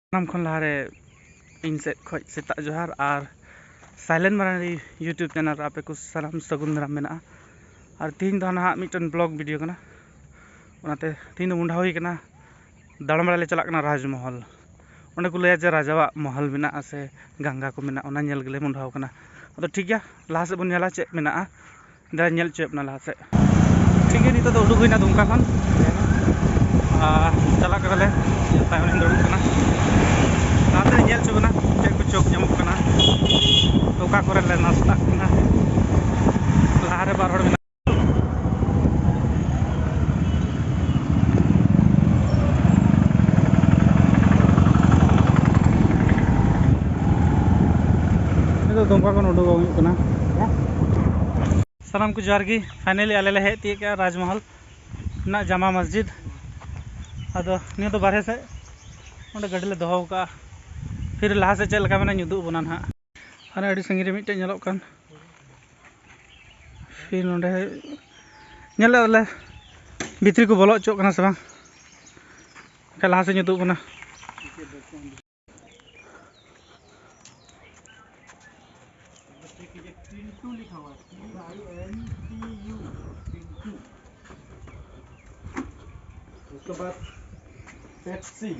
नाम खन लहारे इन सेट खoj सेता जोहार और साइलेंट मारानी यूट्यूब चैनल आपे को सालाम सगुन दाराम मेना और तीन दो ना मिटन ब्लॉग वीडियो कना ओनाते तीन मुंडा हुई कना दाड़म ले चला कना राजमहल ओंडे को लया जे राजावा महल मेना से गंगा को मेना ओना नेल गेले मुंडा कना अदो ठीक गया लाहा से बन नेला चे मेना दा नेल चे अपना लाहा से ठीक है नितो तो उडुक हुइना दुमका खन चला करले तायम दुड़ुक कना लाते नेल चुगना चे को चौक जमुक कना ओका करे ले नाश्ता कना लाहारे बार हड़ दुमका को उडुक हुई कना सलाम को जोहार गी फाइनली आले ले हेती के राजमहल ना जामा मस्जिद अदो नियो तो बारहे से ओंडे गाड़ी ले दोहो का फिर लाहा से चल लगा मेना उदुग बना ना हाने अड़ी संगी रे मिटे नेलोक कान फिर नोंडे नेले ले भितरी को बोलो चोक कना से बांग के लाहा से उदुग बना उसके बाद पेप्सी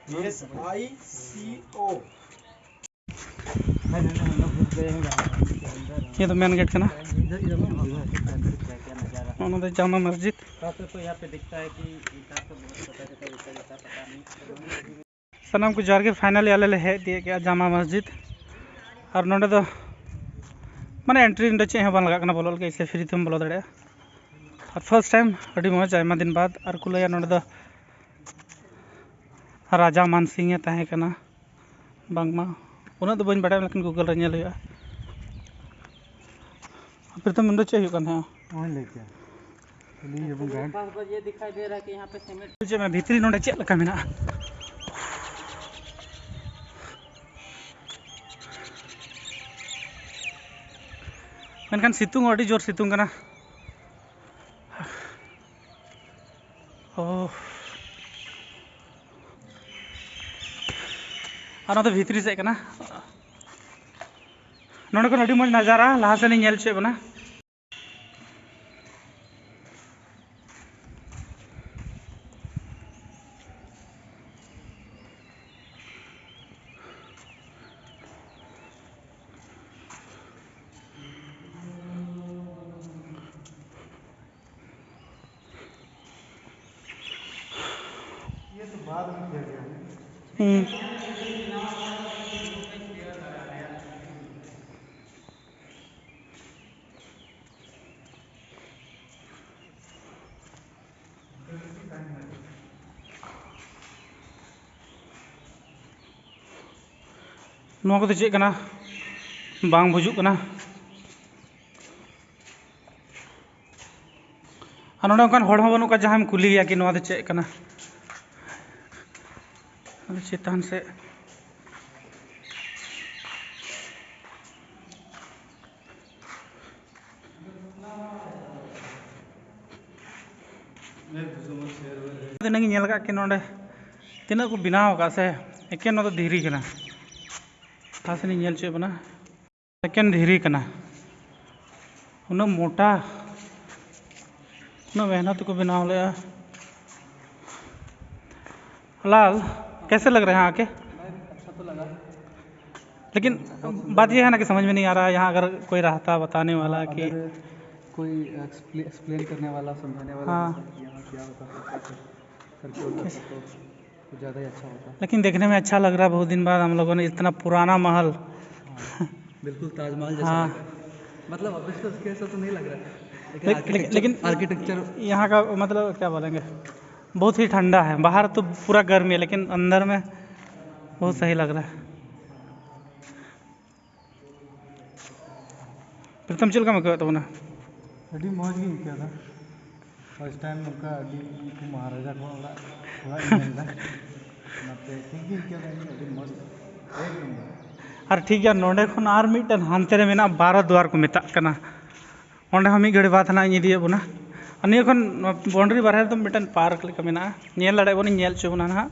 PETSICO ये तो मेन गेट का ना उन्होंने जामा मस्जिद तो यहाँ पे दिखता है कि सलाम को जोहार गे फाइनली आले हे दिए क्या जामा मस्जिद और नोंडे तो माने एंट्री नोंडे चे बन लगा बोलो के इसे फ्री तुम बोलो दड़े और फर्स्ट टाइम अड़ी मौज आयमा दिन बाद और को लया नोंडे दो राजा मानसिंह तहे कना बांगमा उना तो बन बड़ा लेकिन गूगल रे नेल प्रथम नोंडे चे कन है ओन लेके ये दिखाई दे रहा है कि यहां पे सीमेंट जे मैं भीतरी नोंडे चे लका मेना मेनखान सितुंग अड़ी जोर सितुंग कना और तो भीतरी से कना नोंडे को अड़ी मज नजारा लाहा से नेल चे बना ये तो बाद में किया गया नोआ को चे कना बांग बुजुक कना और नोंडे ओनकान हड़ बनू का जहां कुली गया कि नोआ दो चे कना चेतान से नंगी नेल का कि नोंडे तीना को बनाव का से एकेन तो धीरी कना हासनी नेल चे बना एकेन धीरी कना उना मोटा उना मेहनत को बनाव ले लाल कैसे लग रहे हैं आके अच्छा तो लगा लेकिन बात यह है ना कि समझ में नहीं आ रहा यहाँ अगर कोई रहता बताने वाला कि कोई एक्सप्लेन करने वाला समझाने वाला यहाँ क्या होता करके तो ज़्यादा ही अच्छा होता लेकिन देखने में अच्छा लग रहा है बहुत दिन बाद हम लोगों ने इतना पुराना महल बिल्कुल ताजमहल जैसा मतलब अब उसके ऐसा तो नहीं लग रहा लेकिन आर्किटेक्चर यहाँ का मतलब क्या बोलेंगे बहुत ही ठंडा है बाहर तो पूरा गर्मी है लेकिन अंदर में बहुत सही लग रहा है प्रथम चल का मैं तो ना अभी मौज ही क्या था फर्स्ट टाइम उनका अभी महाराजा को और ठीक है नोंडे खन आर मिटन हानते रे मेना 12 द्वार को मेता कना ओंडे हम घड़ी बात ना इदी बना बाउंड्री बारे तो मिटन पार्क लेका मेना नेल लड़े बन नेल चो बना ना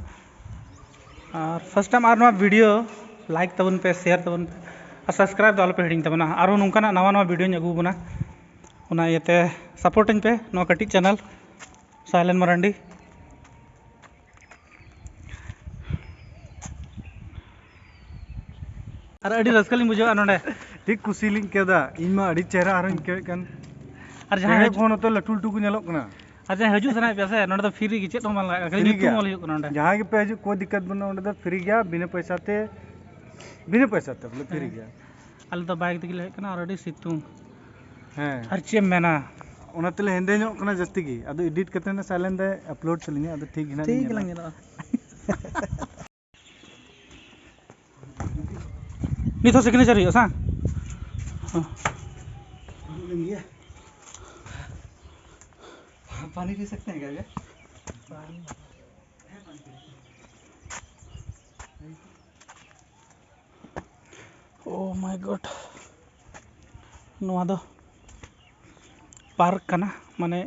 और फर्स्ट टाइम और वीडियो लाइक तबन पे शेयर तबन पे और सब्सक्राइब तो आलोपे हिड़िंग तबना और नौकाना नवा नवा वीडियो अगू बना उना इयते सपोर्टिंग पे नो कटी चैनल साइलेंट मरांडी और अड़ी रस्का लिंग बुझा नोडे ठीक खुशी लिंग केदा इमा अड़ी चेहरा आरन के कन और जहां फोन तो लटू लटू को नेलोक कना और जहां हजू सना पैसे नोडे तो फ्री की चेत होमा लगा खाली नीतू मोल हुक नोडे जहां के पे हजू कोई दिक्कत बना नोडे तो फ्री गया बिना पैसा ते बोले फ्री गया अल तो बाइक दिले कना और अड़ी सितुंग हैं हर चेम मेना ओना तले हेंदे ᱧᱚᱜ कना जस्ती की अदो एडिट कते ना साइलेंट दे अपलोड चलिने अदो ठीक हिना ठीक लंगे ना नी तो सिग्नेचर ही सा पानी पी सकते हैं क्या oh my God no park करना माने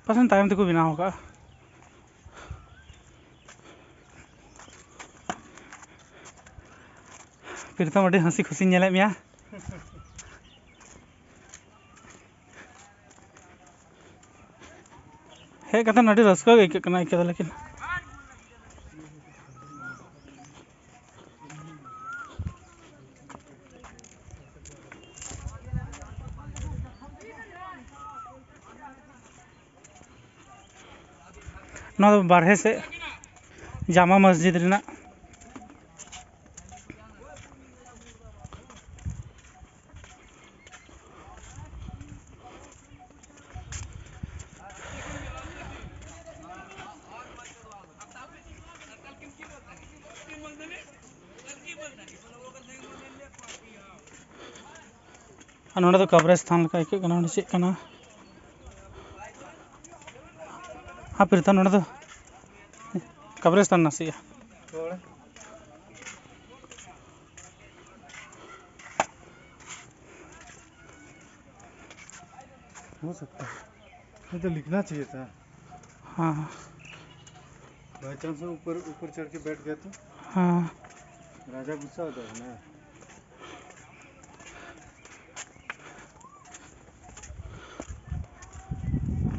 पसंद टाइम तक बनाव का फिर तो अभी हंसी खुशी नेले मिया हे कथा नडी रस्का के कना के लेकिन ना बारहे से जामा मस्जिद रेना नोडे तो कब्रिस्तान का एक कना चे कना हाँ फिर तो नोडे तो कब्रिस्तान नसिया हो सकता है ये तो लिखना चाहिए था हाँ बाई चांस ऊपर ऊपर चढ़ के बैठ गया तो हाँ राजा गुस्सा होता है ना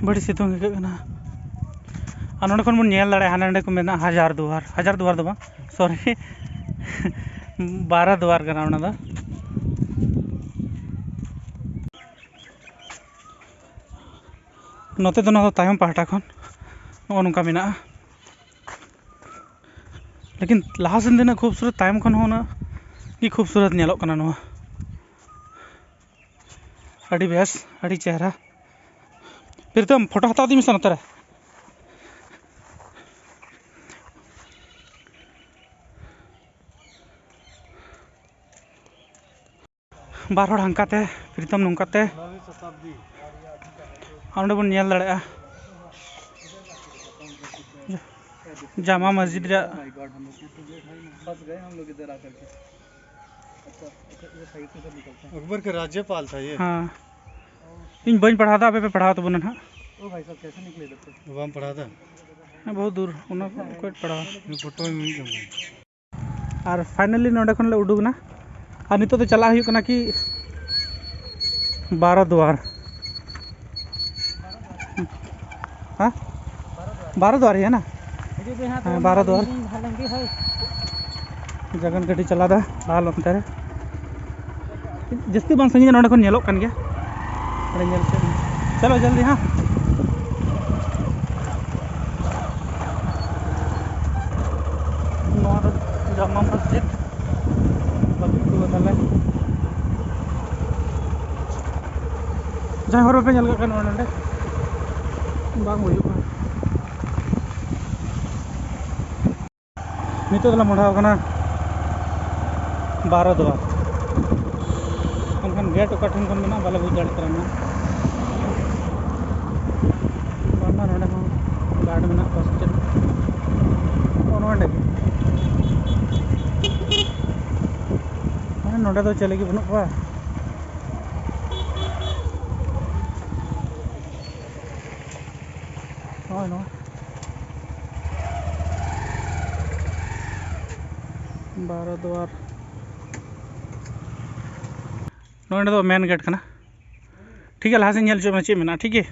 बड़ी सितुंग के कना नोडे खन बन नेल दाड़े हाने को मेना हजार दुआर दो बा सॉरी 12 दुआर कना ओना दा नोते तो ना तायम पहाटा खन नो नुका मेना लेकिन लहा सेन दिन खूबसूरत तायम खन होना की खूबसूरत नेलोक कना नो अड़ी बेस अड़ी चेहरा फिर तो फोटो हता दी मिसन तरे बार हड़ हंकाते प्रीतम नौकाते और बन नेल दाड़ा जामा मस्जिद रे अकबर का राज्यपाल था ये हाँ इन बन पढ़ा था पे पढ़ा तो बनन हां ओ भाई साहब कैसे निकले इधर से वहां पढ़ा था बहुत दूर उना कोई पढ़ा फोटो में मिल गया और फाइनली नोडे खन ले उडुगना और नितो तो चला हुई कना कि 12 द्वार हाँ 12 द्वार ही है ना हाँ 12 द्वार जगन गड्डी चला दा लाल अंतर जस्ती बन संगी नोडे खन नेलोक कन गया अरे नेल चलो जल्दी हाँ जामा मस्जिद बाकी को बताले जहाँ हर पे नल का नोडे बांग हुई नितो दला मोड़ा कना 12 द्वार एनखान गेट ओका ठन खन मेना बाले बुझ दाड़े करना बाना नोडे हो गार्ड मेना हॉस्टल ओनोडे माने नोडे तो चले की बनु को नो बारोद्वार नोडे दो मेन गेट कना ठीक है लहा से नेल चो चे मेना ठीक है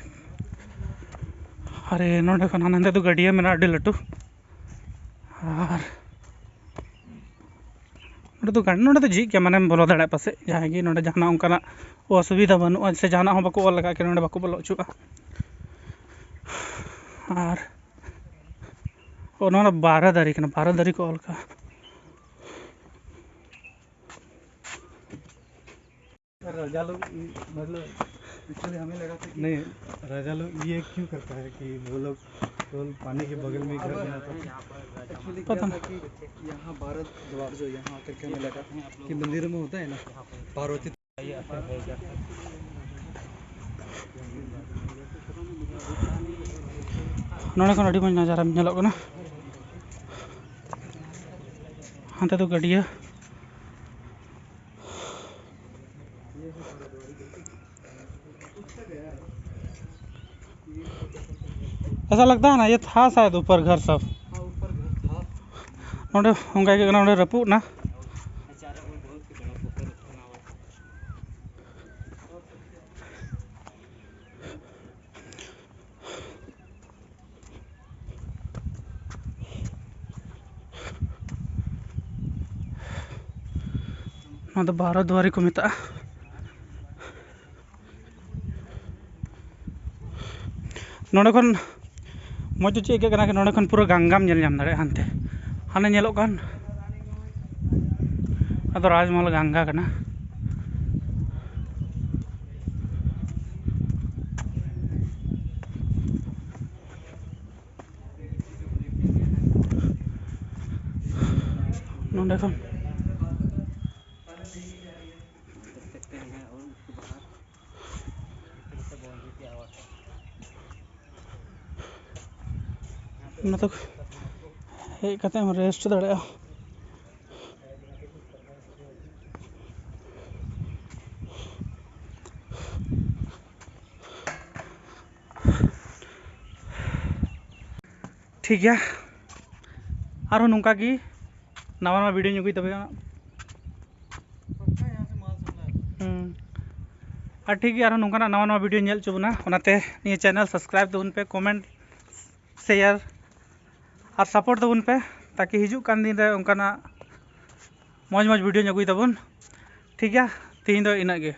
अरे नोडे खन हानते तो गाड़िया मेना अड्डी लटू और नोडे तो गाड़ी नोडे तो जी क्या माने बोलो दाड़े पासे जहाँ की नोडे जहाँ उनका असुविधा बनू से जहाँ हम बाको ऑल लगा के नोडे बाको बोलो चुआ और उन्होंने 12 दारी को ऑल का राजा लोग मतलब इसलिए हमें लगा था कि नहीं राजा लोग ये क्यों करता है कि वो लोग तो पानी के बगल में घर बनाता है एक्चुअली क्या था कि यहाँ भारत द्वार जो यहाँ आकर के हमें लगा कि मंदिर में होता है ना पार्वती नोडे खन अड़ी मज नजारा नेलो कना हानते तो गाड़िया ऐसा लगता है ना ये था शायद ऊपर घर सब ऊपर घर था नोडे उनका के नोडे रपू ना बारोद्वारी को मिता नोडे खन मज चे के नोडे खन पूरा गंगाम नेल नाम दाड़े हानते हाने नेलो कान अदो राजमहल गंगा कना नोडे खन ना तो हे कहते हैं रेस्ट दाड़े ठीक है और नौका की नवा नवा वीडियो नुगुई तबे और ठीक है और नौका नवा नवा वीडियो नेल चुबना ओनाते ये चैनल सब्सक्राइब तबन पे कमेंट शेयर और सपोर्ट तबन पे ताकि हिजू कान दिन रे उनका मौज मौज वीडियो नुगुई तबन ठीक है तीन दो इना गे।